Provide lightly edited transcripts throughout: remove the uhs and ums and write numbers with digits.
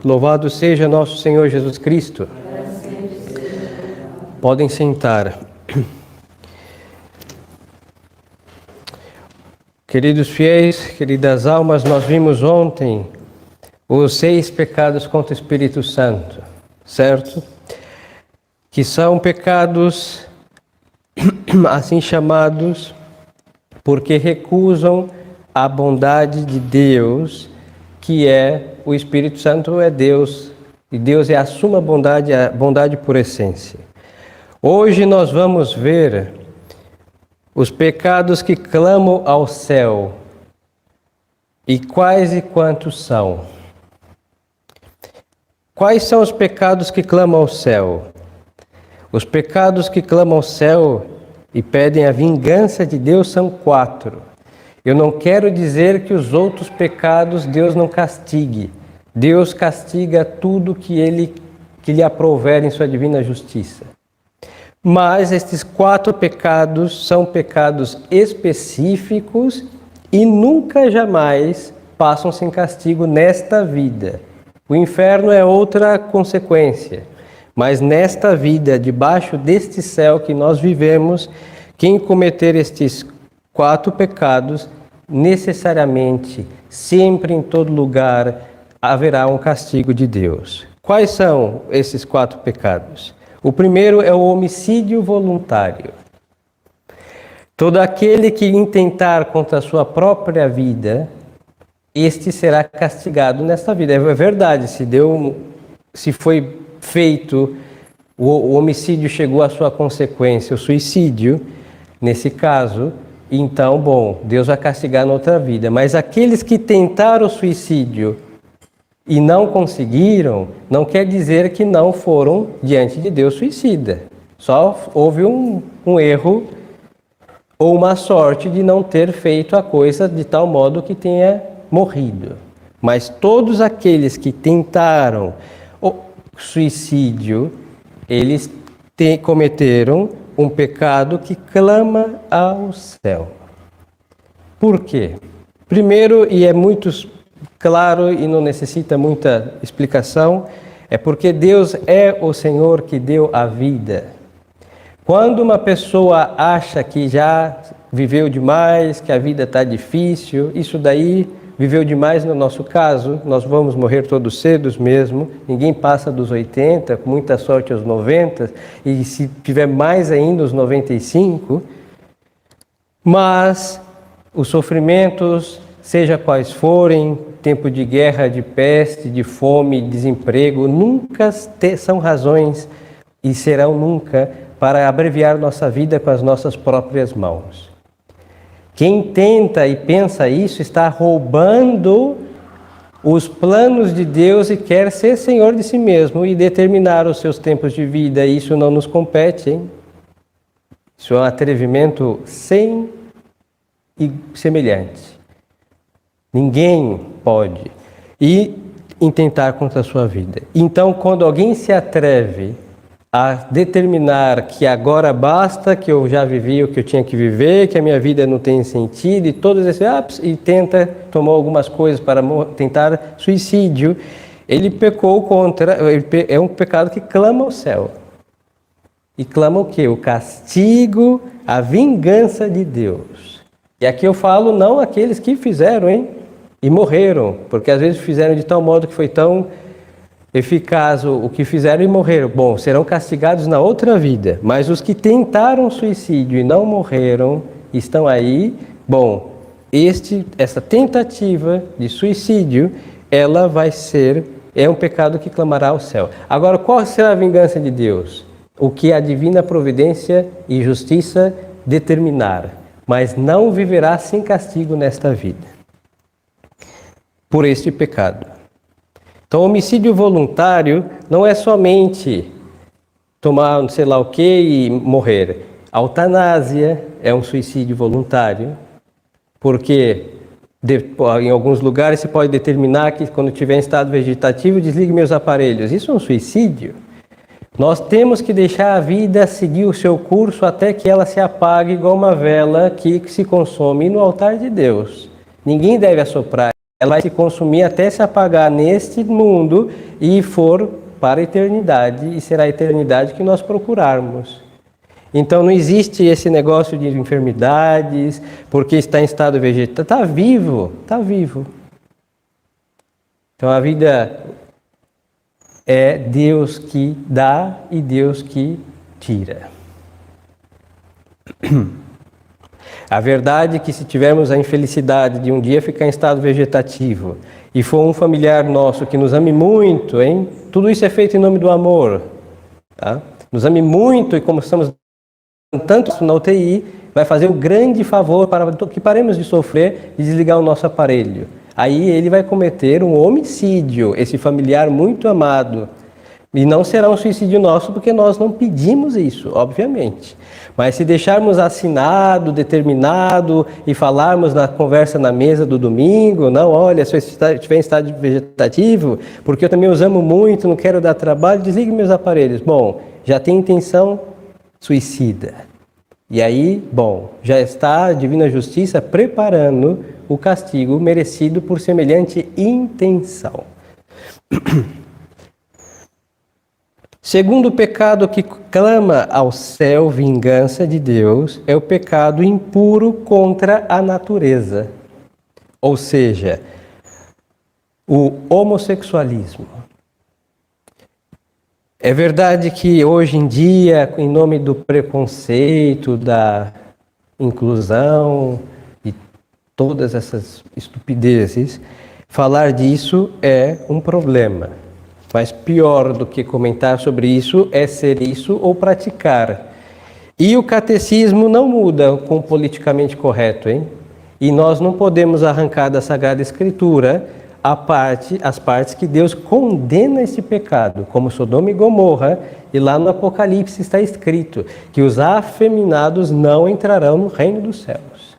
Louvado seja nosso Senhor Jesus Cristo. Podem sentar. Queridos fiéis, queridas almas, nós vimos ontem os 6 pecados contra o Espírito Santo, certo? Que são pecados assim chamados porque recusam a bondade de Deus, que é o Espírito Santo é Deus, e Deus é a suma bondade, a bondade por essência. Hoje nós vamos ver os pecados que clamam ao céu. E quais e quantos são? Quais são os pecados que clamam ao céu? Os pecados que clamam ao céu e pedem a vingança de Deus são 4. Eu não quero dizer que os outros pecados Deus não castigue. Deus castiga tudo que lhe aprouver em sua divina justiça. Mas estes 4 pecados são pecados específicos e nunca jamais passam sem castigo nesta vida. O inferno é outra consequência, mas nesta vida, debaixo deste céu que nós vivemos, quem cometer estes 4 pecados, necessariamente, sempre em todo lugar, haverá um castigo de Deus. Quais são esses 4 pecados? O primeiro é o homicídio voluntário. Todo aquele que intentar contra a sua própria vida, este será castigado nesta vida. É verdade, se foi feito, o homicídio chegou à sua consequência, o suicídio, nesse caso, então, bom, Deus vai castigar na outra vida. Mas aqueles que tentaram o suicídio e não conseguiram, não quer dizer que não foram diante de Deus suicida. Só houve um erro ou uma sorte de não ter feito a coisa de tal modo que tenha morrido. Mas todos aqueles que tentaram o suicídio, eles cometeram um pecado que clama ao céu. Por quê? Primeiro, e é muito claro e não necessita muita explicação, é porque Deus é o Senhor que deu a vida. Quando uma pessoa acha que já viveu demais, que a vida está difícil, isso daí viveu demais no nosso caso, nós vamos morrer todos cedos mesmo, ninguém passa dos 80, com muita sorte aos 90, e se tiver mais ainda os 95, mas os sofrimentos, seja quais forem, tempo de guerra, de peste, de fome, desemprego, nunca são razões e serão nunca para abreviar nossa vida com as nossas próprias mãos. Quem tenta e pensa isso está roubando os planos de Deus e quer ser senhor de si mesmo e determinar os seus tempos de vida. Isso não nos compete, hein? Isso é um atrevimento sem e semelhante. Ninguém pode intentar contra a sua vida. Então, quando alguém se atreve a determinar que agora basta, que eu já vivi o que eu tinha que viver, que a minha vida não tem sentido, e todos esses e tenta tomar algumas coisas para tentar suicídio, ele pecou é um pecado que clama ao céu. E clama o quê? O castigo, a vingança de Deus. E aqui eu falo não aqueles que fizeram, e morreram, porque às vezes fizeram de tal modo que foi tão eficaz o que fizeram e morreram. Bom, serão castigados na outra vida. Mas os que tentaram suicídio e não morreram, estão aí. Bom, essa tentativa de suicídio, ela é um pecado que clamará ao céu. Agora, qual será a vingança de Deus? O que a divina providência e justiça determinar. Mas não viverá sem castigo nesta vida, por este pecado. Então, homicídio voluntário não é somente tomar não sei lá o que e morrer. A eutanásia é um suicídio voluntário, porque em alguns lugares se pode determinar que quando estiver em estado vegetativo, desligue meus aparelhos. Isso é um suicídio. Nós temos que deixar a vida seguir o seu curso até que ela se apague igual uma vela que se consome no altar de Deus. Ninguém deve assoprar ela vai se consumir até se apagar neste mundo e for para a eternidade, e será a eternidade que nós procurarmos. Então não existe esse negócio de enfermidades, porque está em estado vegetal. Está vivo, está vivo. Então a vida é Deus que dá e Deus que tira. A verdade é que se tivermos a infelicidade de um dia ficar em estado vegetativo e for um familiar nosso que nos ame muito, hein? Tudo isso é feito em nome do amor, tá? Nos ame muito e como estamos tanto na UTI, vai fazer um grande favor para que paremos de sofrer e desligar o nosso aparelho. Aí ele vai cometer um homicídio, esse familiar muito amado. E não será um suicídio nosso, porque nós não pedimos isso, obviamente. Mas se deixarmos assinado, determinado, e falarmos na conversa na mesa do domingo, não, olha, se eu estiver em estado vegetativo, porque eu também os amo muito, não quero dar trabalho, desligue meus aparelhos. Bom, já tem intenção suicida. E aí, bom, já está a Divina Justiça preparando o castigo merecido por semelhante intenção. Segundo pecado que clama ao céu vingança de Deus é o pecado impuro contra a natureza, ou seja, o homossexualismo. É verdade que hoje em dia, em nome do preconceito, da inclusão e todas essas estupidezes, falar disso é um problema. Mas pior do que comentar sobre isso é ser isso ou praticar. E o catecismo não muda com o politicamente correto, hein? E nós não podemos arrancar da Sagrada Escritura as partes que Deus condena esse pecado, como Sodoma e Gomorra, e lá no Apocalipse está escrito que os afeminados não entrarão no reino dos céus.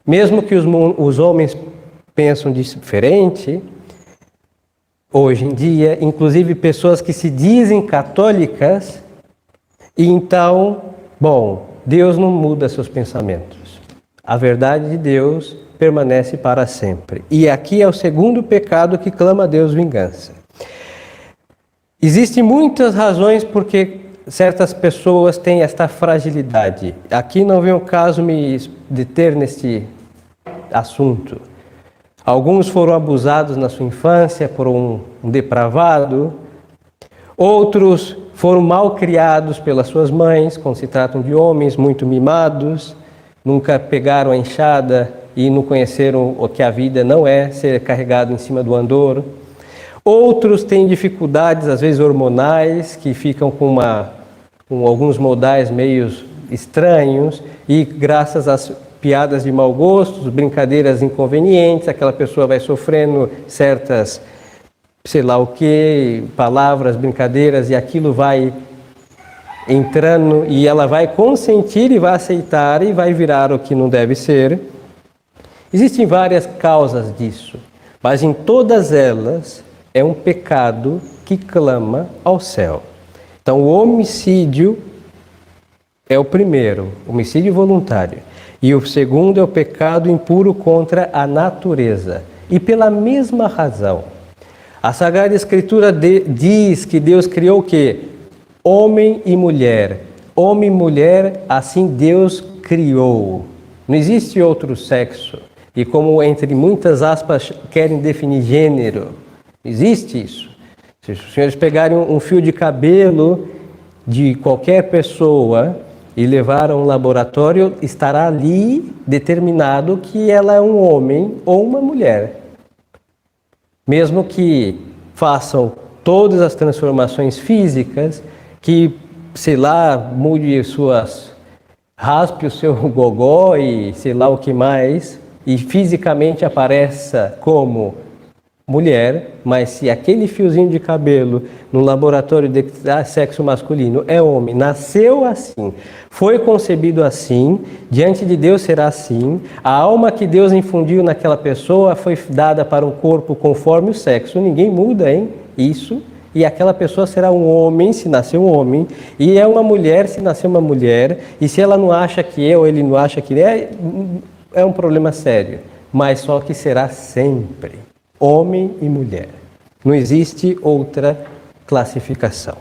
Mesmo que os homens pensam diferente, hoje em dia, inclusive pessoas que se dizem católicas, e então, bom, Deus não muda seus pensamentos. A verdade de Deus permanece para sempre. E aqui é o segundo pecado que clama a Deus vingança. Existem muitas razões porque certas pessoas têm esta fragilidade. Aqui não vem o caso me deter neste assunto. Alguns foram abusados na sua infância por um depravado. Outros foram mal criados pelas suas mães, quando se tratam de homens muito mimados. Nunca pegaram a enxada e não conheceram o que a vida não é, ser carregado em cima do andor. Outros têm dificuldades, às vezes hormonais, que ficam com alguns modais meio estranhos e graças às piadas de mau gosto, brincadeiras inconvenientes, aquela pessoa vai sofrendo certas, sei lá o que, palavras, brincadeiras, e aquilo vai entrando e ela vai consentir e vai aceitar e vai virar o que não deve ser. Existem várias causas disso, mas em todas elas é um pecado que clama ao céu. Então o homicídio é o primeiro, homicídio voluntário. E o segundo é o pecado impuro contra a natureza. E pela mesma razão, a Sagrada Escritura diz que Deus criou o quê? Homem e mulher. Homem e mulher, assim Deus criou. Não existe outro sexo. E como entre muitas aspas querem definir gênero, existe isso. Se os senhores pegarem um fio de cabelo de qualquer pessoa e levar a um laboratório, estará ali determinado que ela é um homem ou uma mulher. Mesmo que façam todas as transformações físicas, que, sei lá, raspe o seu gogó e sei lá o que mais, e fisicamente apareça como mulher, mas se aquele fiozinho de cabelo no laboratório de sexo masculino é homem, nasceu assim, foi concebido assim, diante de Deus será assim, a alma que Deus infundiu naquela pessoa foi dada para um corpo conforme o sexo, ninguém muda, hein? Isso, e aquela pessoa será um homem se nascer um homem, e é uma mulher se nascer uma mulher, e se ela não acha que é ou ele não acha que é um problema sério. mas só que será sempre homem e mulher. Não existe outra classificação.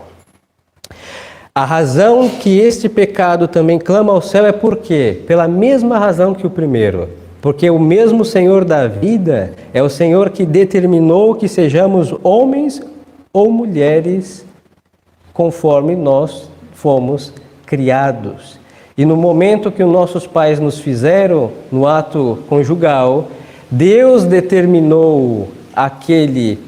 A razão que este pecado também clama ao céu é por quê? Pela mesma razão que o primeiro. Porque o mesmo Senhor da vida é o Senhor que determinou que sejamos homens ou mulheres conforme nós fomos criados. E no momento que os nossos pais nos fizeram, no ato conjugal, Deus determinou aquele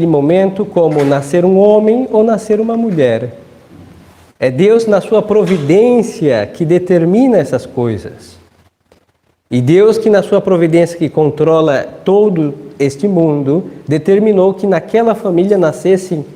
momento como nascer um homem ou nascer uma mulher. É Deus, na sua providência, que determina essas coisas. E Deus, que na sua providência que controla todo este mundo, determinou que naquela família nascessem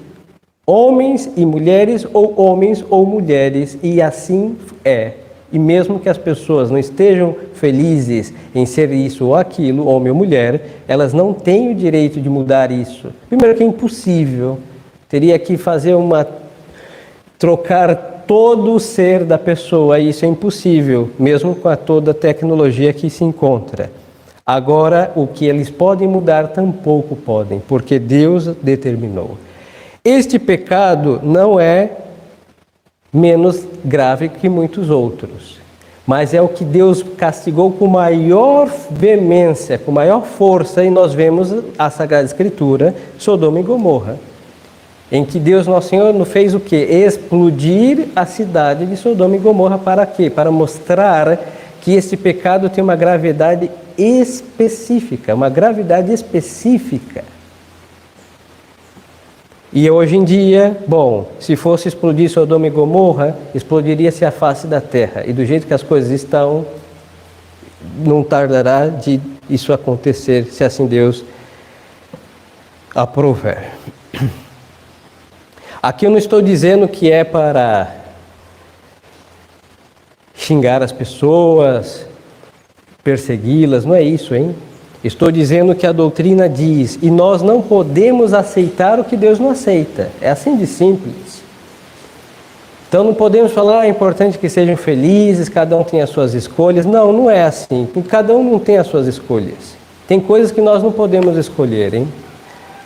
homens e mulheres, ou homens ou mulheres, e assim é. E mesmo que as pessoas não estejam felizes em ser isso ou aquilo, homem ou mulher, elas não têm o direito de mudar isso. Primeiro que é impossível, teria que trocar todo o ser da pessoa, e isso é impossível, mesmo com toda a tecnologia que se encontra. Agora, o que eles podem mudar, tampouco podem, porque Deus determinou. Este pecado não é menos grave que muitos outros, mas é o que Deus castigou com maior veemência, com maior força, e nós vemos a Sagrada Escritura, Sodoma e Gomorra, em que Deus, nosso Senhor, nos fez o quê? Explodir a cidade de Sodoma e Gomorra. Para quê? Para mostrar que esse pecado tem uma gravidade específica, E hoje em dia, se fosse explodir Sodoma e Gomorra, explodiria-se a face da terra. E do jeito que as coisas estão, não tardará de isso acontecer, se assim Deus aprover. Aqui eu não estou dizendo que é para xingar as pessoas, persegui-las, não é isso, hein? Estou dizendo que a doutrina diz, e nós não podemos aceitar o que Deus não aceita. É assim de simples. Então não podemos falar, é importante que sejam felizes, cada um tem as suas escolhas. Não, não é assim. Cada um não tem as suas escolhas. Tem coisas que nós não podemos escolher, hein?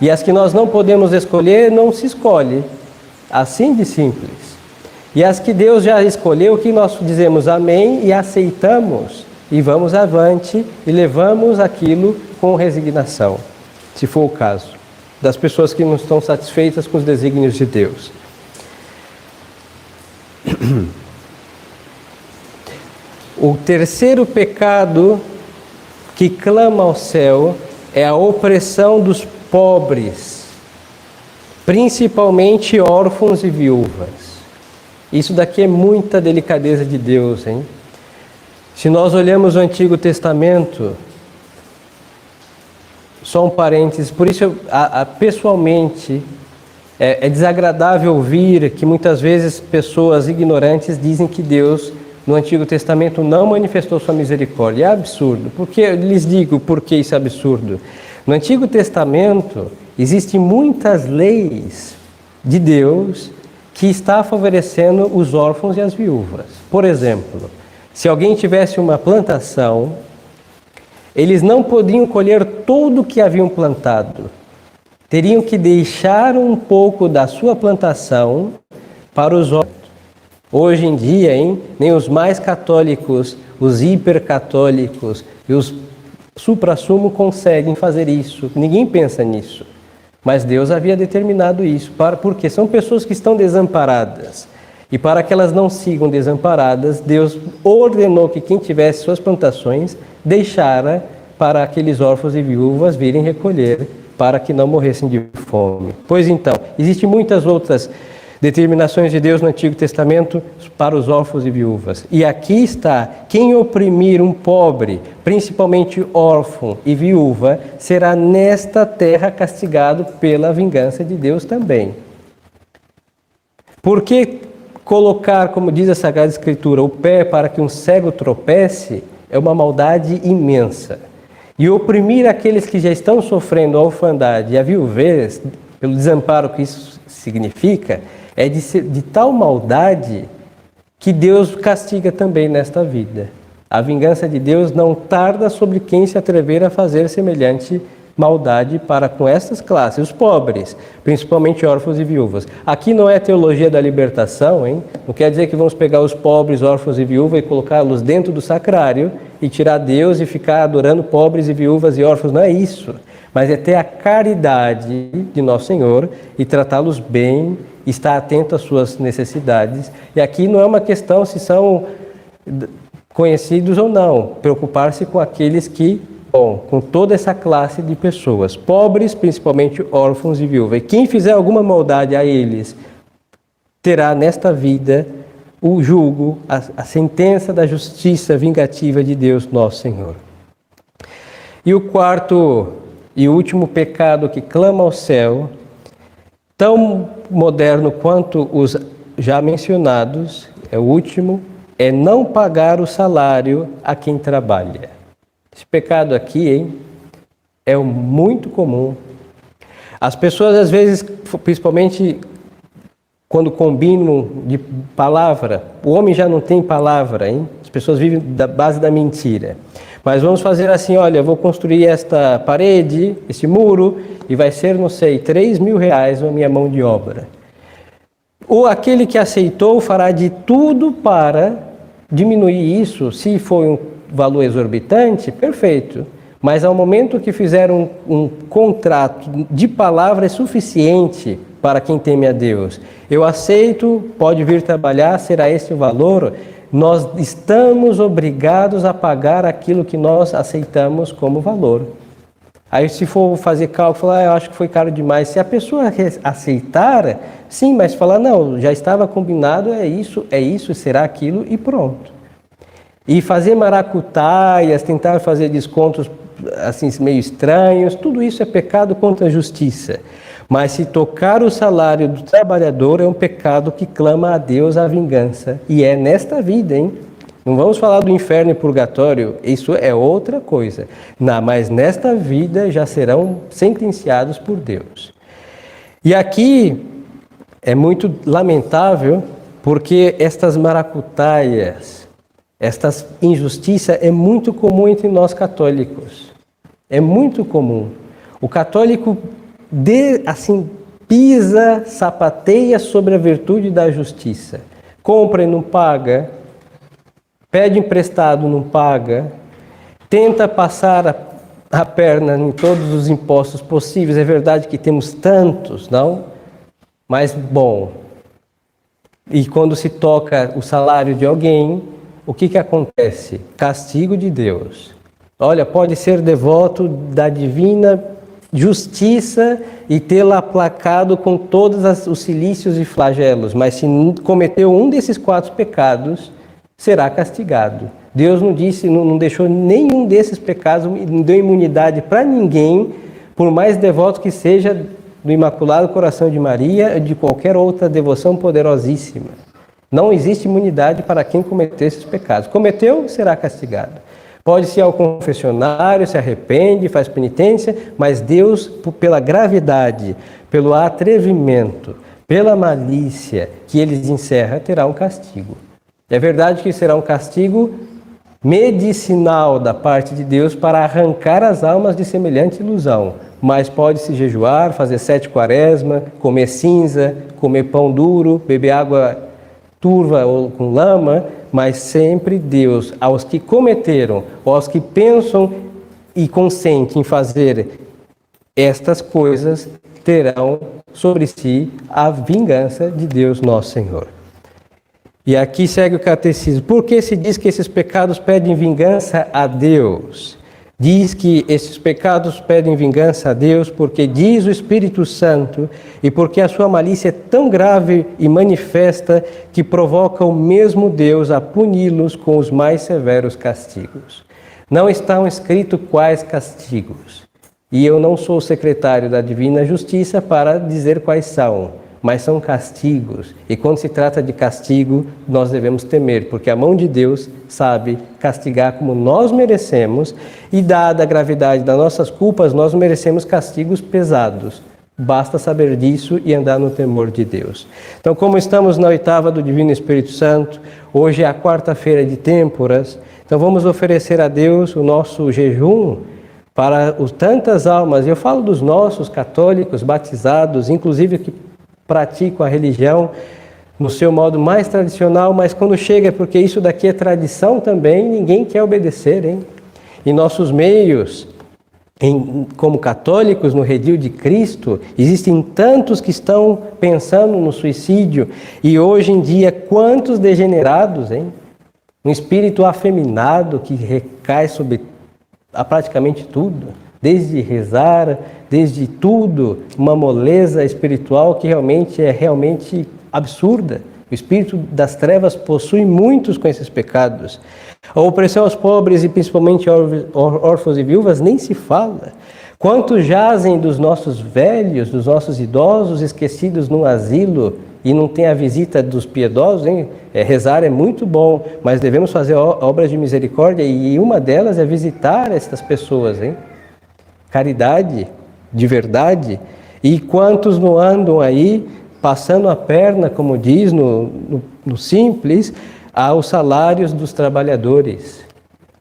E as que nós não podemos escolher, não se escolhe. Assim de simples. E as que Deus já escolheu, que nós dizemos amém e aceitamos. E vamos avante e levamos aquilo com resignação, se for o caso, das pessoas que não estão satisfeitas com os desígnios de Deus. O terceiro pecado que clama ao céu é a opressão dos pobres, principalmente órfãos e viúvas. Isso daqui é muita delicadeza de Deus, hein? Se nós olhamos o Antigo Testamento, só um parênteses, por isso pessoalmente é desagradável ouvir que muitas vezes pessoas ignorantes dizem que Deus no Antigo Testamento não manifestou sua misericórdia. É absurdo. Porque eu lhes digo por que isso é absurdo. No Antigo Testamento existem muitas leis de Deus que está favorecendo os órfãos e as viúvas. Por exemplo, se alguém tivesse uma plantação, eles não podiam colher tudo o que haviam plantado. Teriam que deixar um pouco da sua plantação para os órfãos. Hoje em dia, nem os mais católicos, os hipercatólicos e os suprassumo conseguem fazer isso. Ninguém pensa nisso. Mas Deus havia determinado isso, porque são pessoas que estão desamparadas. E para que elas não sigam desamparadas, Deus ordenou que quem tivesse suas plantações deixara para aqueles órfãos e viúvas virem recolher, para que não morressem de fome. Pois então, existem muitas outras determinações de Deus no Antigo Testamento para os órfãos e viúvas. E aqui está, quem oprimir um pobre, principalmente órfão e viúva, será nesta terra castigado pela vingança de Deus também. Por que colocar, como diz a Sagrada Escritura, o pé para que um cego tropece é uma maldade imensa. E oprimir aqueles que já estão sofrendo a orfandade e a viuvez, pelo desamparo que isso significa, é de tal maldade que Deus castiga também nesta vida. A vingança de Deus não tarda sobre quem se atrever a fazer semelhante maldade para com estas classes, os pobres, principalmente órfãos e viúvas. Aqui não é teologia da libertação, hein? Não quer dizer que vamos pegar os pobres, órfãos e viúvas e colocá-los dentro do sacrário e tirar Deus e ficar adorando pobres e viúvas e órfãos. Não é isso. Mas é ter a caridade de Nosso Senhor e tratá-los bem, estar atento às suas necessidades. E aqui não é uma questão se são conhecidos ou não, preocupar-se com aqueles que, com toda essa classe de pessoas, pobres, principalmente órfãos e viúvas. E quem fizer alguma maldade a eles, terá nesta vida o julgo, a sentença da justiça vingativa de Deus, nosso Senhor. E o quarto e último pecado que clama ao céu, tão moderno quanto os já mencionados, é o último, é não pagar o salário a quem trabalha. Esse pecado aqui, hein, é muito comum. As pessoas, às vezes, principalmente quando combinam de palavra, o homem já não tem palavra, hein? As pessoas vivem da base da mentira. Mas vamos fazer assim, olha, eu vou construir esta parede, esse muro, e vai ser, não sei, 3 mil reais a minha mão de obra. Ou aquele que aceitou fará de tudo para diminuir isso, se for um valor exorbitante, perfeito. Mas ao momento que fizer um contrato de palavra é suficiente para quem teme a Deus. Eu aceito, pode vir trabalhar, será esse o valor? Nós estamos obrigados a pagar aquilo que nós aceitamos como valor. Aí se for fazer cálculo, falar, eu acho que foi caro demais. Se a pessoa aceitar, sim, mas falar, não, já estava combinado, é isso, será aquilo e pronto. E fazer maracutaias, tentar fazer descontos assim meio estranhos, tudo isso é pecado contra a justiça. Mas se tocar o salário do trabalhador é um pecado que clama a Deus a vingança. E é nesta vida, hein? Não vamos falar do inferno e purgatório, isso é outra coisa. Não, mas nesta vida já serão sentenciados por Deus. E aqui é muito lamentável, porque estas maracutaias, estas injustiças é muito comum entre nós católicos. É muito comum. O católico pisa, sapateia sobre a virtude da justiça. Compra e não paga, pede emprestado, não paga, tenta passar a perna em todos os impostos possíveis. É verdade que temos tantos, não? Mas, bom, e quando se toca o salário de alguém, o que acontece? Castigo de Deus. Olha, pode ser devoto da divina justiça e tê-la aplacado com todos os cilícios e flagelos, mas se cometeu um desses 4 pecados, será castigado. Deus não disse, não deixou nenhum desses pecados, não deu imunidade para ninguém, por mais devoto que seja do Imaculado Coração de Maria, de qualquer outra devoção poderosíssima. Não existe imunidade para quem cometeu esses pecados. Cometeu, será castigado. Pode ir ao confessionário, se arrepende, faz penitência, mas Deus, pela gravidade, pelo atrevimento, pela malícia que eles encerram, terá um castigo. É verdade que será um castigo medicinal da parte de Deus para arrancar as almas de semelhante ilusão, mas pode-se jejuar, fazer 7 quaresma, comer cinza, comer pão duro, beber água turva ou com lama, mas sempre Deus, aos que cometeram, ou aos que pensam e consentem em fazer estas coisas, terão sobre si a vingança de Deus nosso Senhor. E aqui segue o catecismo. Por que se diz que esses pecados pedem vingança a Deus? Diz que esses pecados pedem vingança a Deus porque diz o Espírito Santo e porque a sua malícia é tão grave e manifesta que provoca o mesmo Deus a puni-los com os mais severos castigos. Não estão escritos quais castigos. E eu não sou o secretário da Divina Justiça para dizer quais são. Mas são castigos, e quando se trata de castigo, nós devemos temer, porque a mão de Deus sabe castigar como nós merecemos, e dada a gravidade das nossas culpas, nós merecemos castigos pesados. Basta saber disso e andar no temor de Deus. Então, como estamos na oitava do Divino Espírito Santo, hoje é a quarta-feira de Têmporas, então vamos oferecer a Deus o nosso jejum para tantas almas. Eu falo dos nossos católicos, batizados, inclusive que praticam a religião no seu modo mais tradicional, mas quando chega, porque isso daqui é tradição também, ninguém quer obedecer, hein? Em nossos meios, como católicos, no redil de Cristo, existem tantos que estão pensando no suicídio, e hoje em dia, quantos degenerados, hein? Um espírito afeminado que recai sobre praticamente tudo, desde rezar, desde tudo, uma moleza espiritual que realmente é absurda. O espírito das trevas possui muitos com esses pecados. A opressão aos pobres e principalmente órfãos e viúvas nem se fala. Quantos jazem dos nossos velhos, dos nossos idosos esquecidos num asilo e não tem a visita dos piedosos, hein? Rezar é muito bom, mas devemos fazer obras de misericórdia e uma delas é visitar estas pessoas, hein? Caridade de verdade. E quantos não andam aí passando a perna, como diz no simples, aos salários dos trabalhadores.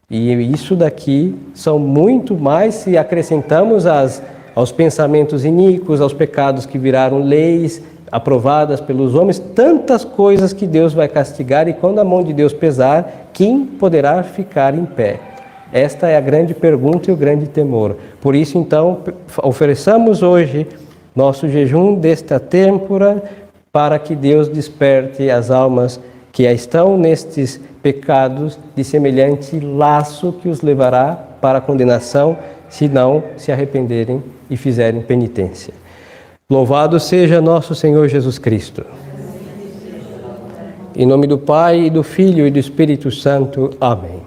E isso daqui são muito mais se acrescentamos aos pensamentos iníquos, aos pecados que viraram leis aprovadas pelos homens, tantas coisas que Deus vai castigar, e quando a mão de Deus pesar, quem poderá ficar em pé? Esta é a grande pergunta e o grande temor. Por isso, então, ofereçamos hoje nosso jejum desta têmpora, para que Deus desperte as almas que estão nestes pecados de semelhante laço que os levará para a condenação, se não se arrependerem e fizerem penitência. Louvado seja nosso Senhor Jesus Cristo. Em nome do Pai, e do Filho e do Espírito Santo. Amém.